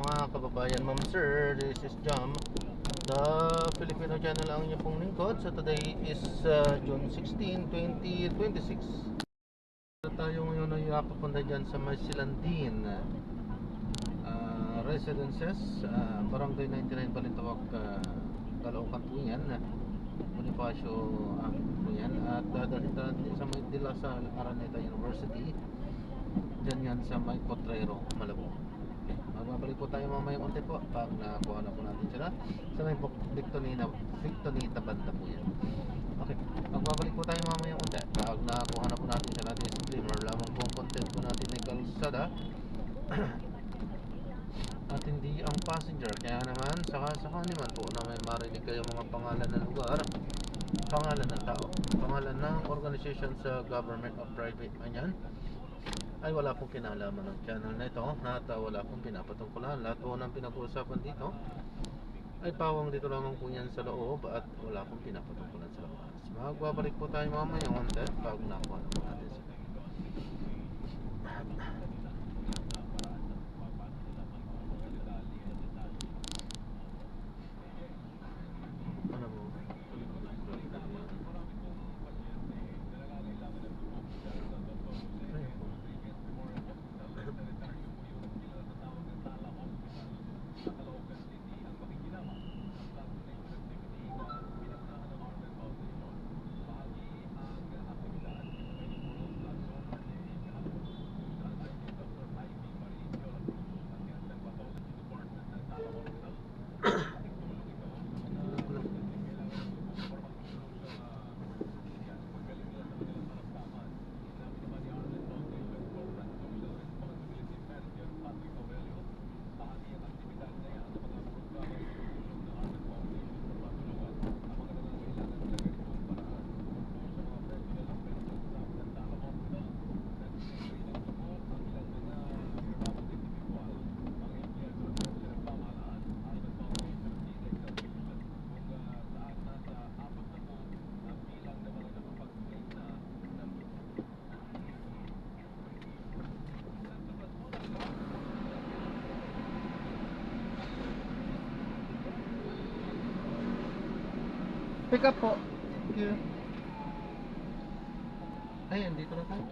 mga kababayan, ma'am sir, this is Jam, the Filipino channel ang inyong pong lingkod. So today is June 16, 2026. Tayo ngayon ay papunta dyan sa Masilandin Residences, Barangay 99 Balintawak, Caloocan po yan, Bonifacio po yan. At dadalhin natin sa may Dila sa Araneta University, dyan yan sa may Potrero, Malabo. Magbabalik po tayo mamaya konti po pag nakuha na po natin sila sa may Victonita banda po yan. Okay, magbabalik po tayo mamaya konti pag nakuha na po natin sila. Disclaimer lamang po ang content po natin ay kalsada at hindi ang passenger. Kaya naman saka naman po na may marinig kayo mga pangalan ng lugar, pangalan ng tao, pangalan ng organization sa government o private man yan, ay wala pong kinalaman ng channel na ito at wala pong pinapatungkulan. Lahat po ng pinag-uusapan dito ay pawang dito lamang po yan sa loob at wala pong pinapatungkulan sa labas. Magbabalik po tayo mamaya konti pag nakuha na po natin sila. Ano po? Pick up po. Thank you. Ayan, dito na tayo.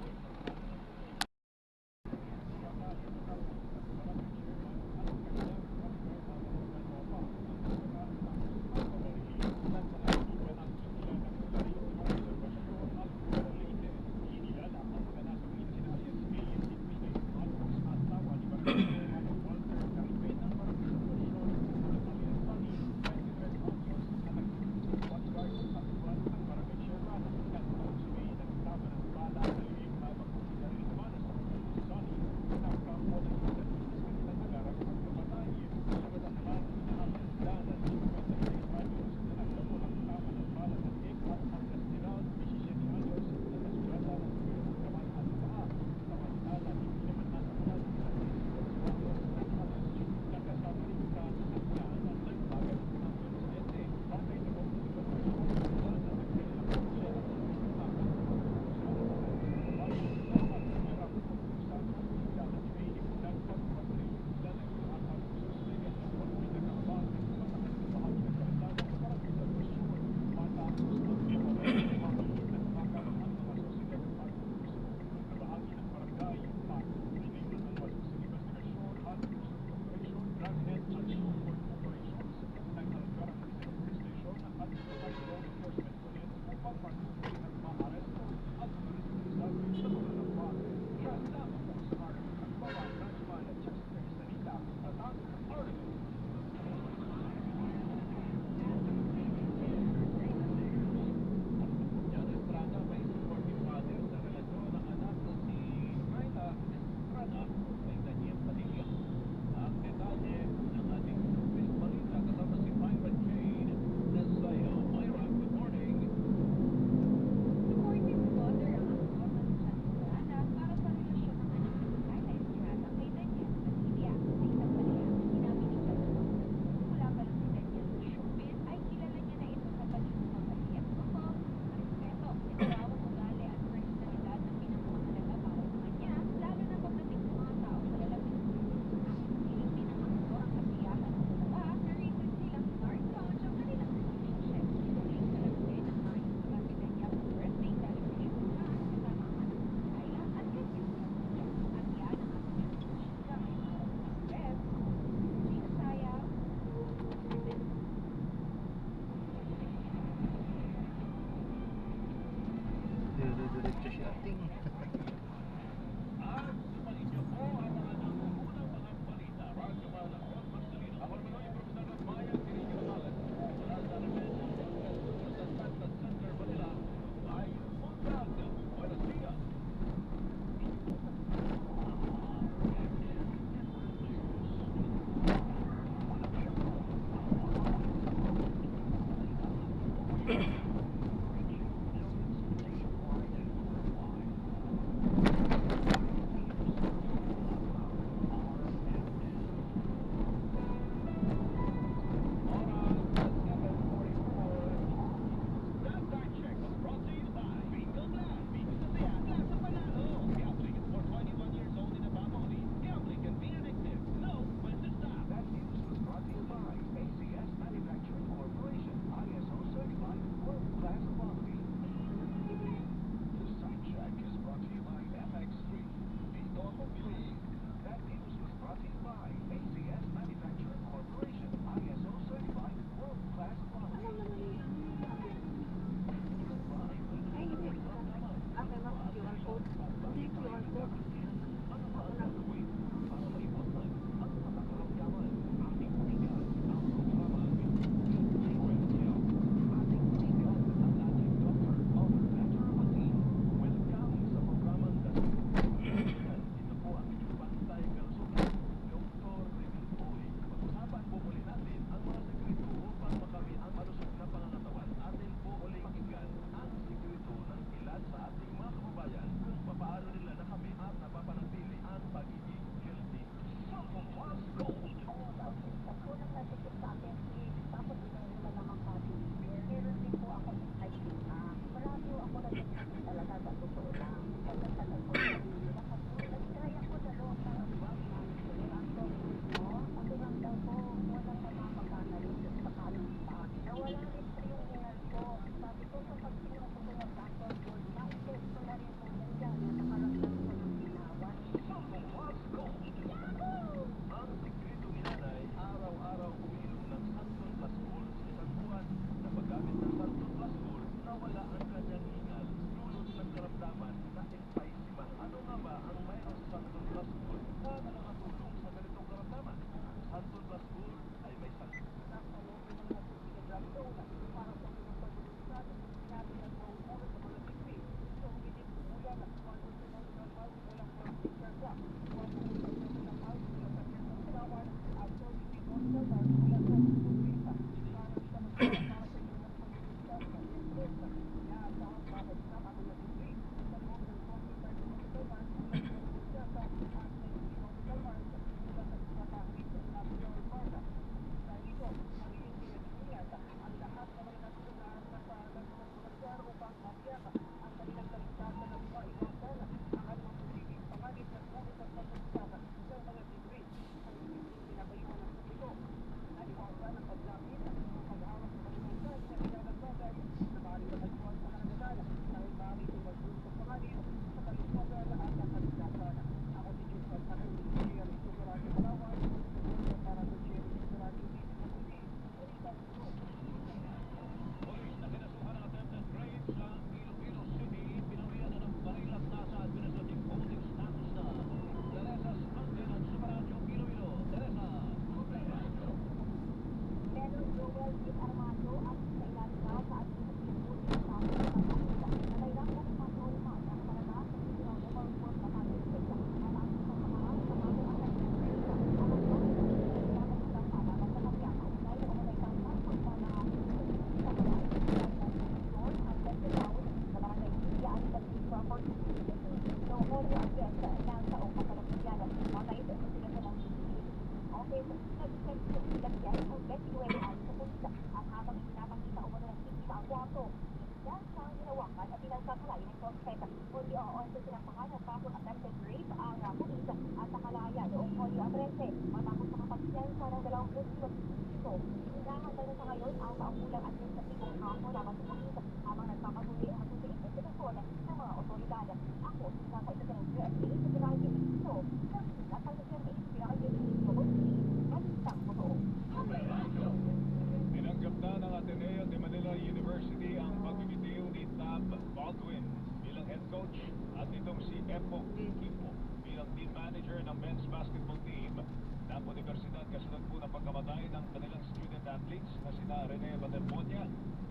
Tinanggap na ng Ateneo de Manila University ang pagbibitiw ni Tab Baldwin bilang head coach at itong si Epo Kimpo bilang team manager ng men's basketball team ng universidad kasunod po ng pagkamatay ng kanilang student athletes na sina Rene Batermonia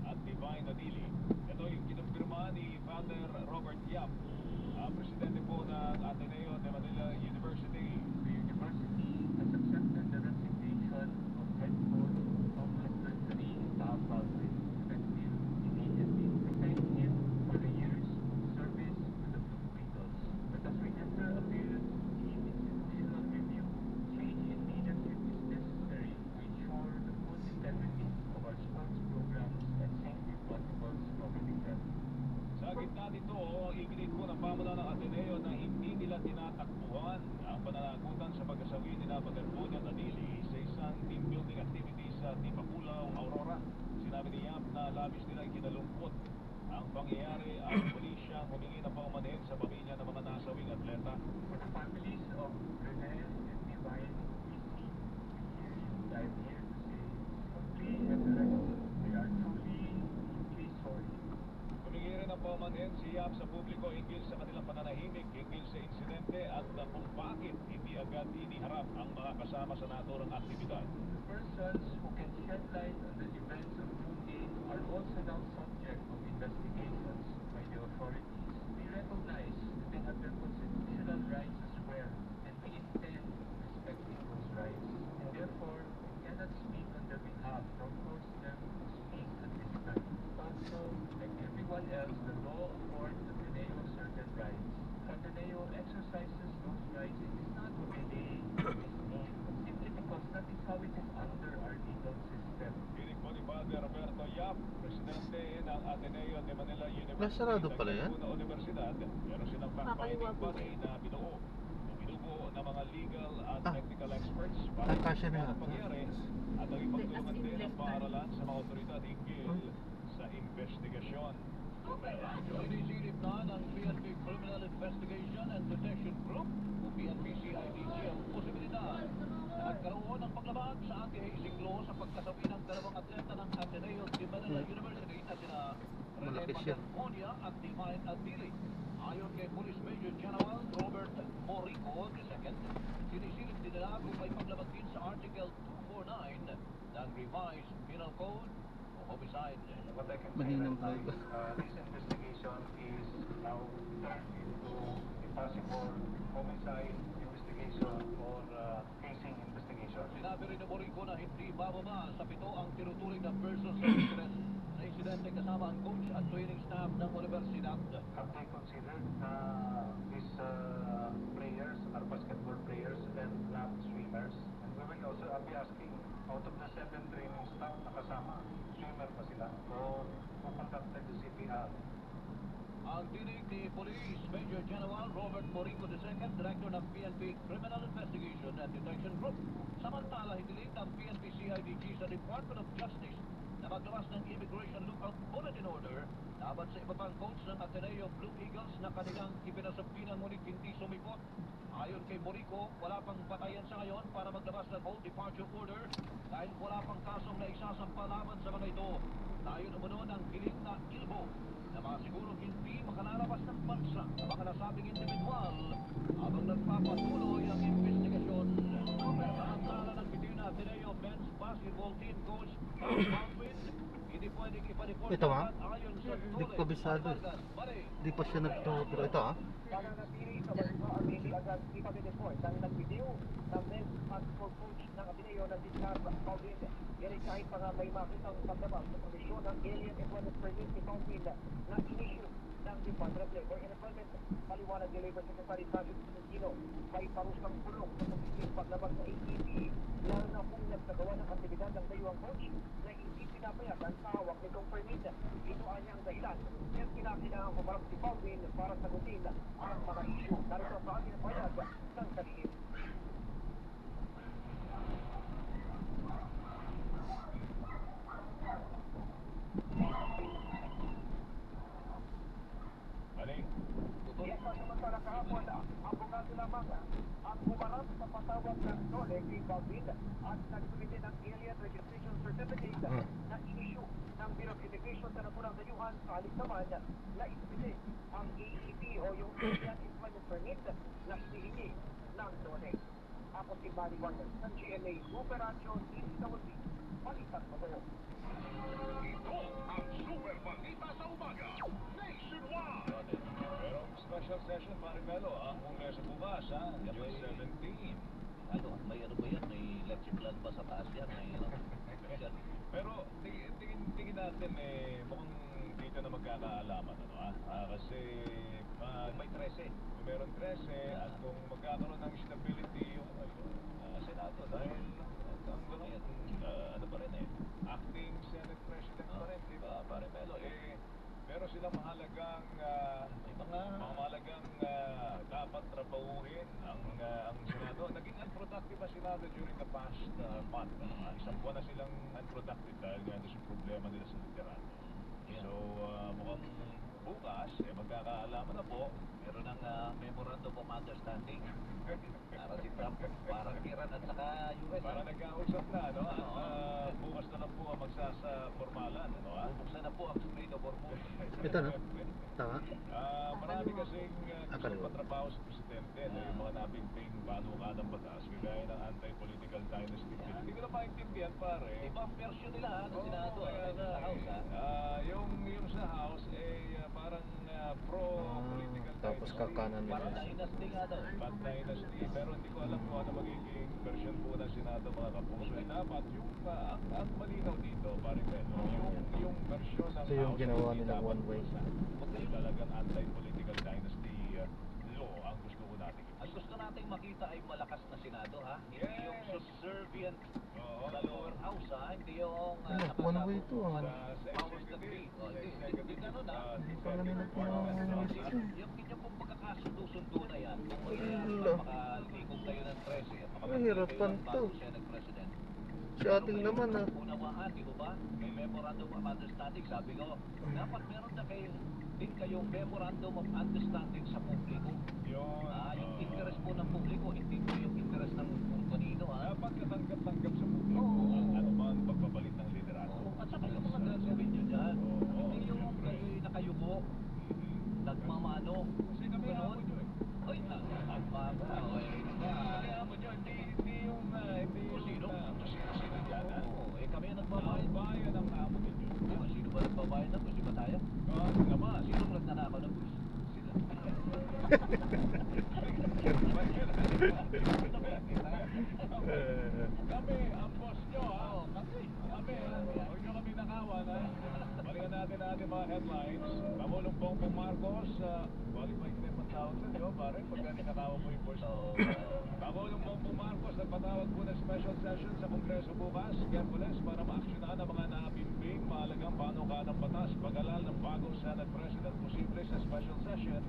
at Divine Nadili. Ito yung kinumpirma ni Father Robert Yap, presidente po ng Ateneo de Manila University. The university has accepted the resignation of head coach of Mr. Three Tab Baldwin, effective immediately. We thank him for the years of service to the Blue Eagles. But as we enter a period of deep institutional review, change in leadership is necessary to ensure the full integrity of our sports programs and safety protocols governing them. Sa gitna nito, iginit po ng pamuna ng Ateneo na hindi nila tinatakbuhan ang pananagutan sa pagkasawi ni Batermonia at Nadili sa isang team building activity sa Tipapulaw, Aurora. Sinabi ni Yap na labis nilang kinalungkot ang pangyayari at muli siyang humingi ng paumanhin sa pamilya ng mga nasawing atleta. For the families of Rene and Divine PC, I'm here to say simply and directly, we are truly, deeply sorry. Humingi rin ng paumanhin si Yap sa publiko hinggil sa kanilang pananahimik hinggil sa insidente at kung bakit hindi agad iniharap ang mga kasama sa naturang aktibidad. The persons who can shed light on the events of June 8 are also now subject of investigations by the authorities. We recognize that they have their constitutional rights as well, and we intend respecting those rights. And therefore, we cannot speak on their behalf nor force them to speak at this time. Also, like everyone else, the law affords Ateneo certain rights. Ateneo exercises those rights. It is not what they misdeem, simply because that is how it is under our legal system. Pinig po ni Father Roberto Yap, presidente ng Ateneo de Manila University. Nasarado pala yan? Sa universidad, pero silang fact-finding body na binuo ng mga legal at technical experts para Nakasya na sa yata. pangyayari at ang ipagtulungan din ng paaralan sa mga otoridad hinggil sa investigasyon. Sinisilip na ng PNP Criminal Investigation and Detection Group o PNP-CIDG ang posibilidad na nagkaroon ng paglabag sa anti-hazing law sa pagkasawi ng dalawang atleta ng Ateneo de Manila University na sina Rene Malaki siya. Batermonia at Divine Nadili. Ayon kay Police Major General Robert Morico II, sinisilip din nila kung may paglabag din sa Article 249 ng Revised Penal Code o homicide. What I can say Maninang right now vlog. is this investigation is now turned into a possible homicide investigation or casing investigation. Sinabi rin ni Morico na hindi bababa sa 7 ang tinuturing na persons of interest sa insidente kasama ang coach at training staff ng universidad. Have they considered these players are basketball players and not swimmers? And we will also be asking, out of the 7 training staff na kasama, swimmer pa sila? O who conducted the CPR? Ang tinig ni Police Major General Robert Morico II, Director ng PNP Criminal Investigation and Detection Group. Samantala, hiniling ng PNP-CIDG sa Department of Justice na maglabas ng Immigration Lookout Bulletin Order laban sa iba pang coach ng Ateneo Blue Eagles na kanilang ipinasabihan ngunit hindi sumipot. Ayon kay Morico, wala pang batayan sa ngayon para maglabas ng whole departure order dahil wala pang kasong na isasampa laban sa mga ito. Tayo naman ng hiling na ilbo na masiguro hindi makalalabas ng bansa sa mga nasabing individual habang nagpapatuloy ang investigasyon. Samantala ng bitin na Ateneo men's basketball team coach Baldwin, hindi pwedeng ipaniport Ito, ha? ayon sa Hindi ko kabisado eh. Hindi pa siya nagtuturo. Ito Nananatili sa bansa ang hindi agad ipag-report ng nag-video ng men's basketball coach ng Ateneo na si Tab Baldwin. Yan ay kahit pa nga may makitang pagdabag sa provisyon ng Alien Employment Permit ni Baldwin na in-issue ng Department of Labor and Employment. Paliwanag ni Labor Secretary Francis Tolentino, may parusang kulong sa pagiging paglabag sa ATP ng coach na hindi pinapayagan sa hawak nitong permit. Ito ay ang dahilan. Kaya kinakailangan kumarap si Baldwin para sagutin ang mga issue. Narito sa ating payag ng kalihim. Maling. Yes, samantala kahapon, abogado lamang ang humarap sa patawag ng Nole kay Baldwin at nagsumite ng alien registration certificate na in-issue ng Bureau of Immigration sa napunang dayuhan sa halip naman na isumite ang AEP o yung Alien Employment Permit na hinihingi ng Nole. Ako si Manny Warner ng GMA Operasyon Isikawati, Balitan mo to. Ito ang Super Balita sa Umaga, Nationwide! Merong special session, Maribelo, ang Kongreso bukas, ha? June 17. Ano, may ano ba yan? May electric plan ba sa taas yan? May ano? Special. Pero tingin natin, mukhang dito na magkakaalaman, ano, kasi May 13. kung meron 13 at kung magkakaroon ng stability yung Senado dahil hanggang ngayon, ano pa rin acting Senate President pa rin, di ba, Maribelo? Meron silang mahalagang May mga... mahalagang dapat trabahuhin ang Senado. Naging unproductive ang Senado during the past month. Isang buwan na silang unproductive dahil nga sa problema nila sa Literan. So, mukhang bukas, magkakaalaman na po. Meron ng memorandum of understanding. Para si Trump, para Iran at saka US. Para nagkausap na, no? At bukas na lang po ang magsasapormalan, ano, Bubuksan na po ang Strait of Hormuz. Ito na. Tama. Marami kasing Akala gusto ko. patrabaho sa presidente, no? Yung mga nabigting panukadang batas, kagaya ng anti-political dynasty bill. Hindi ko na maintindihan, pare. Iba ang version nila ng Senado kaya at sa House. yung sa House, parang pro-political Tapos dynasty. kakanan Parang nila. dynasty nga daw. Bad dynasty, pero hindi ko alam kung ano magiging version po ng Senado, mga kapuso. Dapat yung, ang malinaw dito, pare Pedro, yung version ng So, yung House, ginawa hindi nilang dapat one way. basa. Kung talagang anti-political dynasty law ang gusto ko natin. Ang gusto nating makita ay malakas na Senado, ha? Hindi Yes. yung subservient Oo, sa lower house, ha? Hindi yung Ano, one way ito, ah. Sa powers that be. Hindi ganun, ha? Hindi pala nila pinangalan. Yung inyong pong pagkakasundo-sundo na yan, kung Hello. makalikog kayo ng 13 at Mahirapan kayo ng to. bagong Senate President. Si ating naman, ah. Unawaan, di ba? May memorandum of understanding. Sabi ko, dapat meron na kayo din kayong memorandum of understanding sa publiko. Yun. Yung interest po ng publiko, hindi po yung interest ng kung kanino, ha? Dapat katanggap-tanggap sa publiko Oo. ang anuman pagpapalit ng liderato. At saka yung mga gagawin nyo dyan, hindi yung kayo'y nakayuko, nagmamano. Kasi kami Ganon. hamon nyo Ay, nagmamano. Kami hamon nyo, hindi yung Kung sino? sino dyan, ha? Oo, kami ang nagbabayad. Bayan ang hamon ninyo. Sino ba nagbabayad ng buwis? Di ba tayo? Kasi naman, Sino nagnanakaw ng buwis? Sila. kami, ang boss nyo, ha? Kami. Huwag nyo kami nakawan, ha? Balikan natin ating mga headlines. Pangulong Bongbong Marcos, qualified na yung tawag sa diyo, pare, pagka ninakawan mo yung boss mo. Pangulong Bongbong Marcos, nagpatawag po ng special session sa Kongreso bukas, Miyerkules, para maaksyonahan ang mga nabimbing mahalagang panukadang batas, pag-alal ng bagong Senate President, posible sa special session.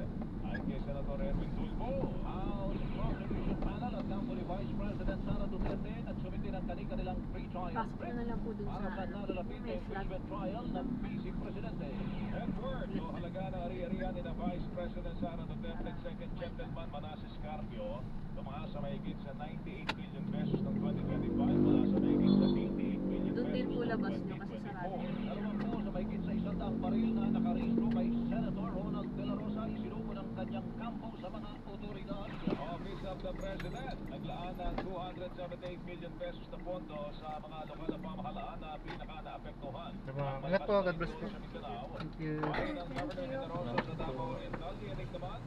Ayon kay Senator Edwin Tulfo, House Prosecution Panel at Council Vice President Sara Duterte nagsumiti ng kanilang pre-trial Pasok na lang po dun para sa sa nalalapit na may flag. impeachment trial ng Vice Presidente. Edward, o halaga ng ari-arian ni na Vice President Sara Duterte, second gentleman Manasseh Carpio, tumaas sa mahigit sa 98 billion pesos ng 2025 mula sa mahigit sa 88 billion Doon din pesos po ng labas nyo kasi 2024. sarado. Dalawa po sa mahigit sa 100 baril na nakarehistro kay Senator Ronald De La Rosa isinuko ng kanyang kampo sa mga otoridad. Office of the President, naglaan ng 278 million pesos na pondo sa mga lokal na pamahalaan na pinaka-naapektuhan. Diba? Ingat po, God bless po. Thank you. Bayan ng Governor Generoso sa Davao Oriental, diyanig naman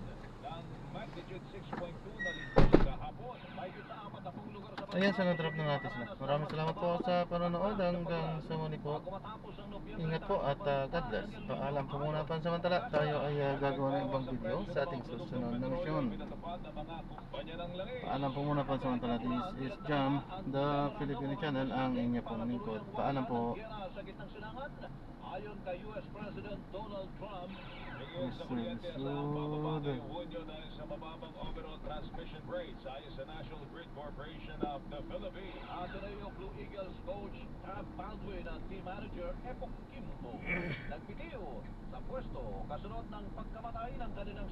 ng magnitude 6.2 na lindol kahapon. Mahigit sa 40 lugar sa bansa. Ayan, sa na-drop na natin sila. Maraming salamat po sa panonood. Hanggang sa muli po. Bago matapos ang Ingat po at God bless. Paalam po muna pansamantala. Tayo ay gagawa ng ibang video sa ating susunod na misyon. Paalam po muna pansamantala. This is Jam, the Filipino channel, ang inyo pong lingkod. Paalam po. Sa gitnang silangan, ayon kay US President Donald Trump, Sunod. dahil sa mababang overall transmission rates ayon sa National Grid Corporation of the Philippines. Ateneo Blue Eagles coach Tab Baldwin at team manager Epok Kimbo nagbitiw sa pwesto kasunod ng pagkamatay ng kanilang